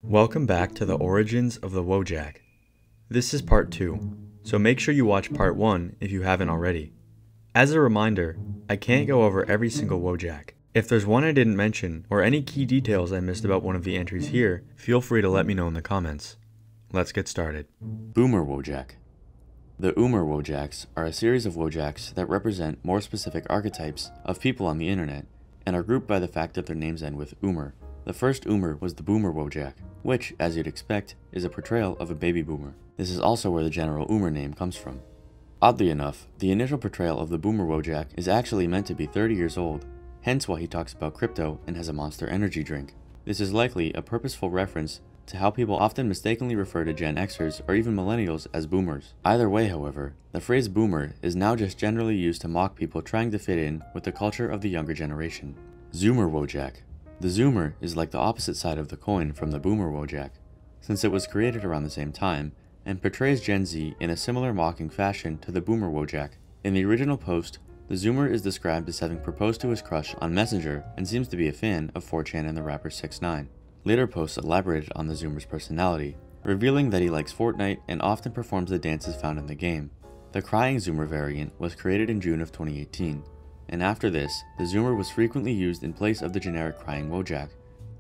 Welcome back to the origins of the Wojak. This is part 2, so make sure you watch part 1 if you haven't already. As a reminder, I can't go over every single Wojak. If there's one I didn't mention, or any key details I missed about one of the entries here, feel free to let me know in the comments. Let's get started. Boomer Wojak. The Oomer Wojaks are a series of Wojaks that represent more specific archetypes of people on the internet, and are grouped by the fact that their names end with Oomer. The first Oomer was the Boomer Wojak, which, as you'd expect, is a portrayal of a baby boomer. This is also where the general Oomer name comes from. Oddly enough, the initial portrayal of the Boomer Wojak is actually meant to be 30 years old, hence why he talks about crypto and has a Monster energy drink. This is likely a purposeful reference to how people often mistakenly refer to Gen Xers or even millennials as boomers. Either way, however, the phrase boomer is now just generally used to mock people trying to fit in with the culture of the younger generation. Zoomer Wojak. The Zoomer is like the opposite side of the coin from the Boomer Wojak, since it was created around the same time, and portrays Gen Z in a similar mocking fashion to the Boomer Wojak. In the original post, the Zoomer is described as having proposed to his crush on Messenger and seems to be a fan of 4chan and the rapper 6ix9ine. Later posts elaborated on the Zoomer's personality, revealing that he likes Fortnite and often performs the dances found in the game. The Crying Zoomer variant was created in June of 2018. And after this, the Zoomer was frequently used in place of the generic Crying Wojak,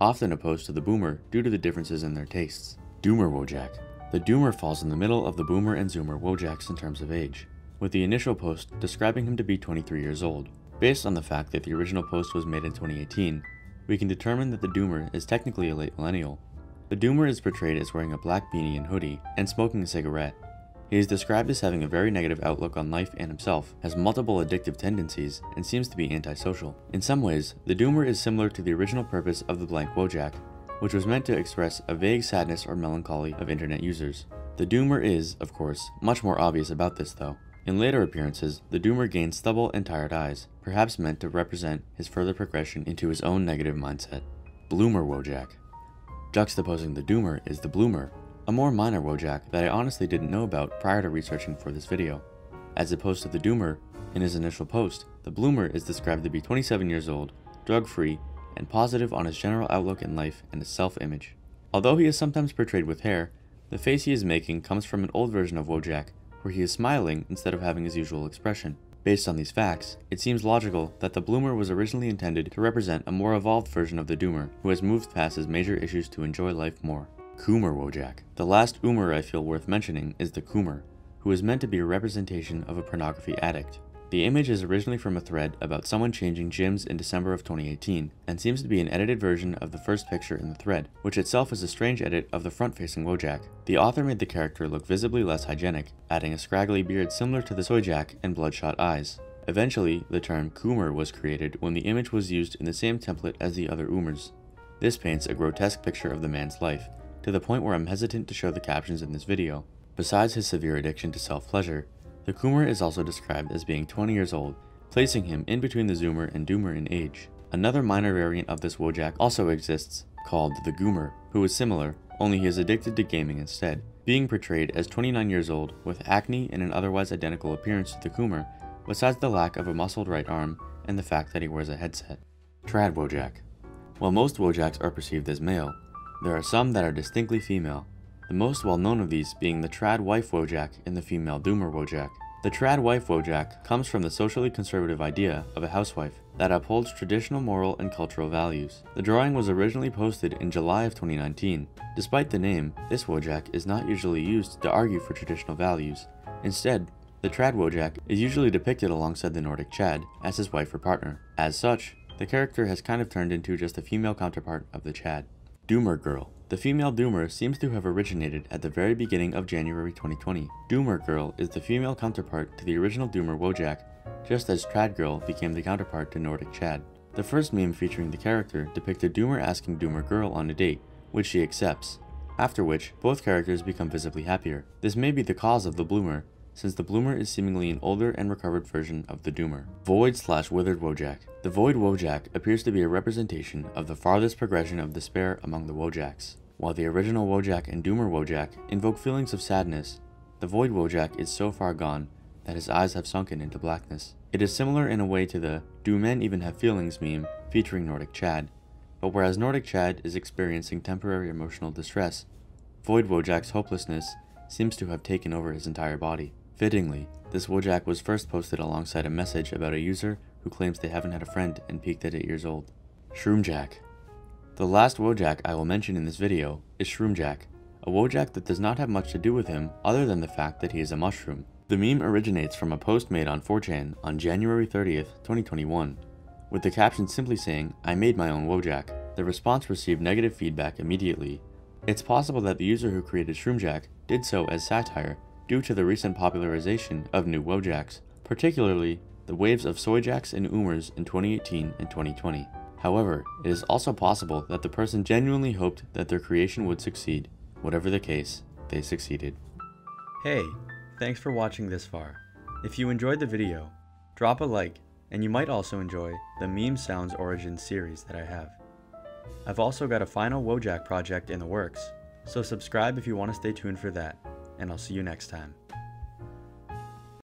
often opposed to the Boomer due to the differences in their tastes. Doomer Wojak. The Doomer falls in the middle of the Boomer and Zoomer Wojaks in terms of age, with the initial post describing him to be 23 years old. Based on the fact that the original post was made in 2018, we can determine that the Doomer is technically a late millennial. The Doomer is portrayed as wearing a black beanie and hoodie and smoking a cigarette. He is described as having a very negative outlook on life and himself, has multiple addictive tendencies, and seems to be antisocial. In some ways, the Doomer is similar to the original purpose of the blank Wojak, which was meant to express a vague sadness or melancholy of internet users. The Doomer is, of course, much more obvious about this though. In later appearances, the Doomer gains stubble and tired eyes, perhaps meant to represent his further progression into his own negative mindset. Bloomer Wojak. Juxtaposing the Doomer is the Bloomer, a more minor Wojak that I honestly didn't know about prior to researching for this video. As opposed to the Doomer, in his initial post, the Bloomer is described to be 27 years old, drug-free, and positive on his general outlook in life and his self-image. Although he is sometimes portrayed with hair, the face he is making comes from an old version of Wojak, where he is smiling instead of having his usual expression. Based on these facts, it seems logical that the Bloomer was originally intended to represent a more evolved version of the Doomer, who has moved past his major issues to enjoy life more. Coomer Wojak. The last Oomer I feel worth mentioning is the Coomer, who is meant to be a representation of a pornography addict. The image is originally from a thread about someone changing gyms in December of 2018, and seems to be an edited version of the first picture in the thread, which itself is a strange edit of the front-facing Wojak. The author made the character look visibly less hygienic, adding a scraggly beard similar to the Wojak and bloodshot eyes. Eventually, the term Coomer was created when the image was used in the same template as the other Oomers. This paints a grotesque picture of the man's life, to the point where I'm hesitant to show the captions in this video. Besides his severe addiction to self-pleasure, the Coomer is also described as being 20 years old, placing him in between the Zoomer and Doomer in age. Another minor variant of this Wojak also exists, called the Goomer, who is similar, only he is addicted to gaming instead, being portrayed as 29 years old with acne and an otherwise identical appearance to the Coomer, besides the lack of a muscled right arm and the fact that he wears a headset. Trad Wojak. While most Wojaks are perceived as male, there are some that are distinctly female, the most well-known of these being the Tradwife Wojak and the female Doomer Wojak. The Tradwife Wojak comes from the socially conservative idea of a housewife that upholds traditional moral and cultural values. The drawing was originally posted in July of 2019. Despite the name, this Wojak is not usually used to argue for traditional values. Instead, the Trad Wojak is usually depicted alongside the Nordic Chad as his wife or partner. As such, the character has kind of turned into just a female counterpart of the Chad. Doomer Girl. The female Doomer seems to have originated at the very beginning of January 2020. Doomer Girl is the female counterpart to the original Doomer Wojak, just as Trad Girl became the counterpart to Nordic Chad. The first meme featuring the character depicted Doomer asking Doomer Girl on a date, which she accepts, after which both characters become visibly happier. This may be the cause of the Bloomer, since the Bloomer is seemingly an older and recovered version of the Doomer. Void/Withered Wojak. The Void Wojak appears to be a representation of the farthest progression of despair among the Wojaks. While the original Wojak and Doomer Wojak invoke feelings of sadness, the Void Wojak is so far gone that his eyes have sunken into blackness. It is similar in a way to the "Do men even have feelings" meme featuring Nordic Chad, But whereas Nordic Chad is experiencing temporary emotional distress, Void Wojak's hopelessness seems to have taken over his entire body. Fittingly, this Wojak was first posted alongside a message about a user who claims they haven't had a friend and peaked at 8 years old. Shroomjak. The last Wojak I will mention in this video is Shroomjak, a Wojak that does not have much to do with him other than the fact that he is a mushroom. The meme originates from a post made on 4chan on January 30th, 2021, with the caption simply saying, "I made my own Wojak." The response received negative feedback immediately. It's possible that the user who created Shroomjak did so as satire due to the recent popularization of new Wojaks, particularly the waves of Soyjaks and Oomers in 2018 and 2020. However, it is also possible that the person genuinely hoped that their creation would succeed. Whatever the case, they succeeded. Hey, thanks for watching this far. If you enjoyed the video, drop a like, and you might also enjoy the Meme Sounds Origins series that I have. I've also got a final Wojak project in the works, so subscribe if you want to stay tuned for that, and I'll see you next time.